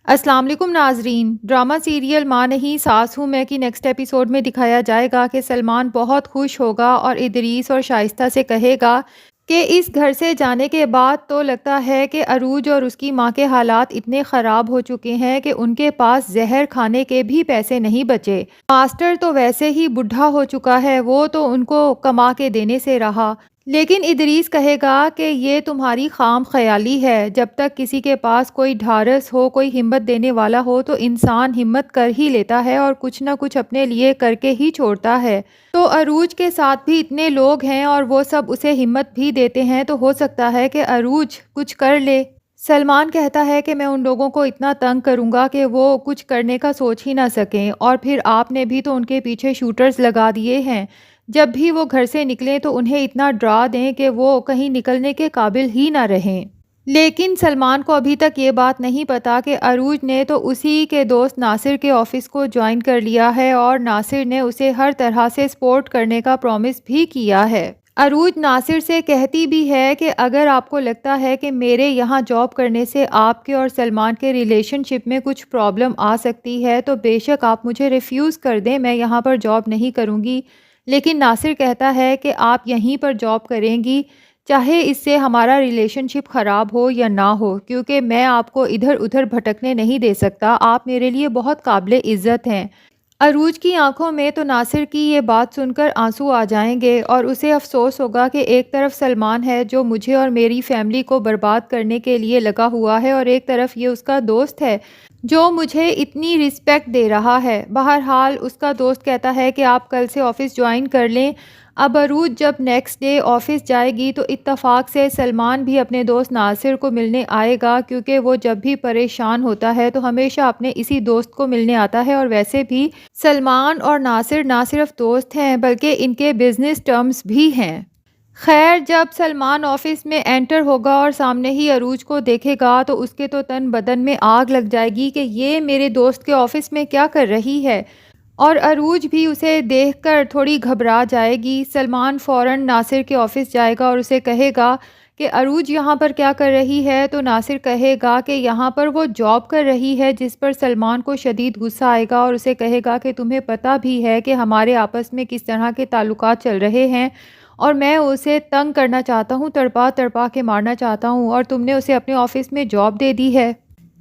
السلام علیکم ناظرین، ڈرامہ سیریل ماں نہیں ساس ہوں میں کی نیکسٹ ایپیسوڈ میں دکھایا جائے گا کہ سلمان بہت خوش ہوگا اور ادریس اور شائستہ سے کہے گا کہ اس گھر سے جانے کے بعد تو لگتا ہے کہ عروج اور اس کی ماں کے حالات اتنے خراب ہو چکے ہیں کہ ان کے پاس زہر کھانے کے بھی پیسے نہیں بچے۔ ماسٹر تو ویسے ہی بڈھا ہو چکا ہے، وہ تو ان کو کما کے دینے سے رہا، لیکن ادریس کہے گا کہ یہ تمہاری خام خیالی ہے۔ جب تک کسی کے پاس کوئی ڈھارس ہو، کوئی ہمت دینے والا ہو تو انسان ہمت کر ہی لیتا ہے اور کچھ نہ کچھ اپنے لیے کر کے ہی چھوڑتا ہے۔ تو عروج کے ساتھ بھی اتنے لوگ ہیں اور وہ سب اسے ہمت بھی دیتے ہیں، تو ہو سکتا ہے کہ عروج کچھ کر لے۔ سلمان کہتا ہے کہ میں ان لوگوں کو اتنا تنگ کروں گا کہ وہ کچھ کرنے کا سوچ ہی نہ سکیں، اور پھر آپ نے بھی تو ان کے پیچھے شوٹرز لگا دیے ہیں، جب بھی وہ گھر سے نکلیں تو انہیں اتنا ڈرا دیں کہ وہ کہیں نکلنے کے قابل ہی نہ رہیں۔ لیکن سلمان کو ابھی تک یہ بات نہیں پتا کہ عروج نے تو اسی کے دوست ناصر کے آفس کو جوائن کر لیا ہے اور ناصر نے اسے ہر طرح سے سپورٹ کرنے کا پرومس بھی کیا ہے۔ عروج ناصر سے کہتی بھی ہے کہ اگر آپ کو لگتا ہے کہ میرے یہاں جاب کرنے سے آپ کے اور سلمان کے ریلیشن شپ میں کچھ پرابلم آ سکتی ہے تو بے شک آپ مجھے ریفیوز کر دیں، میں یہاں پر جاب نہیں کروں گی۔ لیکن ناصر کہتا ہے کہ آپ یہیں پر جاب کریں گی چاہے اس سے ہمارا ریلیشن شپ خراب ہو یا نہ ہو، کیونکہ میں آپ کو ادھر ادھر بھٹکنے نہیں دے سکتا، آپ میرے لیے بہت قابل عزت ہیں۔ عروج کی آنکھوں میں تو ناصر کی یہ بات سن کر آنسو آ جائیں گے اور اسے افسوس ہوگا کہ ایک طرف سلمان ہے جو مجھے اور میری فیملی کو برباد کرنے کے لیے لگا ہوا ہے، اور ایک طرف یہ اس کا دوست ہے جو مجھے اتنی رسپیکٹ دے رہا ہے۔ بہرحال اس کا دوست کہتا ہے کہ آپ کل سے آفس جوائن کر لیں۔ اب عروج جب نیکسٹ ڈے آفس جائے گی تو اتفاق سے سلمان بھی اپنے دوست ناصر کو ملنے آئے گا، کیونکہ وہ جب بھی پریشان ہوتا ہے تو ہمیشہ اپنے اسی دوست کو ملنے آتا ہے، اور ویسے بھی سلمان اور ناصر نہ صرف دوست ہیں بلکہ ان کے بزنس ٹرمز بھی ہیں۔ خیر، جب سلمان آفس میں انٹر ہوگا اور سامنے ہی عروج کو دیکھے گا تو اس کے تو تن بدن میں آگ لگ جائے گی کہ یہ میرے دوست کے آفس میں کیا کر رہی ہے، اور عروج بھی اسے دیکھ کر تھوڑی گھبرا جائے گی۔ سلمان فوراً ناصر کے آفس جائے گا اور اسے کہے گا کہ عروج یہاں پر کیا کر رہی ہے، تو ناصر کہے گا کہ یہاں پر وہ جاب کر رہی ہے، جس پر سلمان کو شدید غصہ آئے گا اور اسے کہے گا کہ تمہیں پتہ بھی ہے کہ ہمارے آپس میں کس طرح کے تعلقات چل رہے ہیں، اور میں اسے تنگ کرنا چاہتا ہوں، تڑپا تڑپا کے مارنا چاہتا ہوں، اور تم نے اسے اپنے آفس میں جاب دے دی ہے۔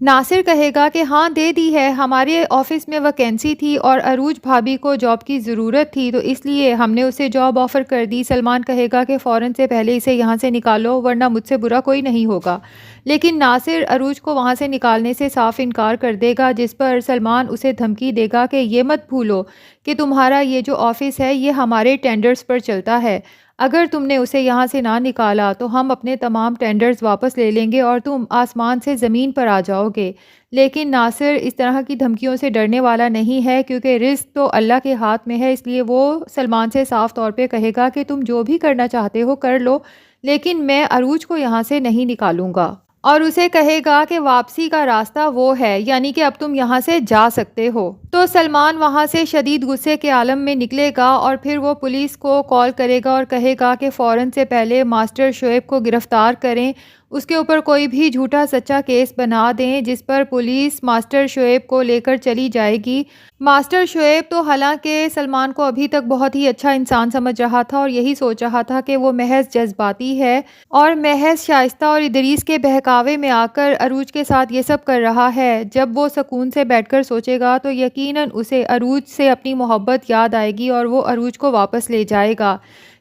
ناصر کہے گا کہ ہاں دے دی ہے، ہمارے آفس میں ویکینسی تھی اور عروج بھابی کو جاب کی ضرورت تھی تو اس لیے ہم نے اسے جاب آفر کر دی۔ سلمان کہے گا کہ فوراً سے پہلے اسے یہاں سے نکالو ورنہ مجھ سے برا کوئی نہیں ہوگا، لیکن ناصر عروج کو وہاں سے نکالنے سے صاف انکار کر دے گا، جس پر سلمان اسے دھمکی دے گا کہ یہ مت بھولو کہ تمہارا یہ جو آفس ہے یہ ہمارے ٹینڈرز پر چلتا ہے، اگر تم نے اسے یہاں سے نہ نکالا تو ہم اپنے تمام ٹینڈرز واپس لے لیں گے اور تم آسمان سے زمین پر آ جاؤ گے۔ لیکن ناصر اس طرح کی دھمکیوں سے ڈرنے والا نہیں ہے، کیونکہ رزق تو اللہ کے ہاتھ میں ہے، اس لیے وہ سلمان سے صاف طور پہ کہے گا کہ تم جو بھی کرنا چاہتے ہو کر لو، لیکن میں عروج کو یہاں سے نہیں نکالوں گا، اور اسے کہے گا کہ واپسی کا راستہ وہ ہے، یعنی کہ اب تم یہاں سے جا سکتے ہو۔ تو سلمان وہاں سے شدید غصے کے عالم میں نکلے گا اور پھر وہ پولیس کو کال کرے گا اور کہے گا کہ فوراً سے پہلے ماسٹر شعیب کو گرفتار کریں، اس کے اوپر کوئی بھی جھوٹا سچا کیس بنا دیں، جس پر پولیس ماسٹر شعیب کو لے کر چلی جائے گی۔ ماسٹر شعیب تو حالانکہ سلمان کو ابھی تک بہت ہی اچھا انسان سمجھ رہا تھا اور یہی سوچ رہا تھا کہ وہ محض جذباتی ہے اور محض شائستہ اور ادریس کے بہکاوے میں آ کر عروج کے ساتھ یہ سب کر رہا ہے، جب وہ سکون سے بیٹھ کر سوچے گا تو یقیناً اسے عروج سے اپنی محبت یاد آئے گی اور وہ عروج کو واپس لے جائے گا۔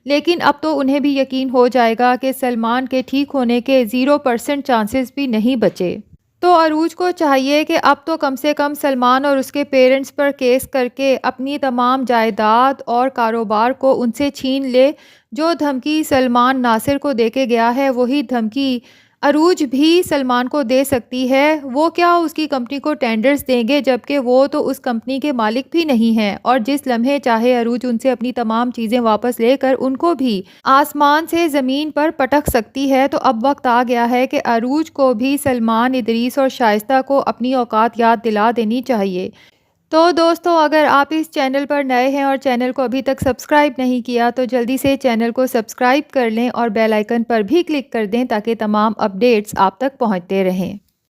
لیکن اب تو انہیں بھی یقین ہو جائے گا کہ سلمان کے ٹھیک ہونے کے 0% چانسز بھی نہیں بچے۔ تو عروج کو چاہیے کہ اب تو کم سے کم سلمان اور اس کے پیرنٹس پر کیس کر کے اپنی تمام جائیداد اور کاروبار کو ان سے چھین لے۔ جو دھمکی سلمان ناصر کو دے کے گیا ہے وہی دھمکی عروج بھی سلمان کو دے سکتی ہے۔ وہ کیا اس کی کمپنی کو ٹینڈرز دیں گے جبکہ وہ تو اس کمپنی کے مالک بھی نہیں ہیں، اور جس لمحے چاہے عروج ان سے اپنی تمام چیزیں واپس لے کر ان کو بھی آسمان سے زمین پر پٹک سکتی ہے۔ تو اب وقت آ گیا ہے کہ عروج کو بھی سلمان، ادریس اور شائستہ کو اپنی اوقات یاد دلا دینی چاہیے۔ تو دوستو، اگر آپ اس چینل پر نئے ہیں اور چینل کو ابھی تک سبسکرائب نہیں کیا تو جلدی سے چینل کو سبسکرائب کر لیں اور بیل آئیکن پر بھی کلک کر دیں تاکہ تمام اپڈیٹس آپ تک پہنچتے رہیں۔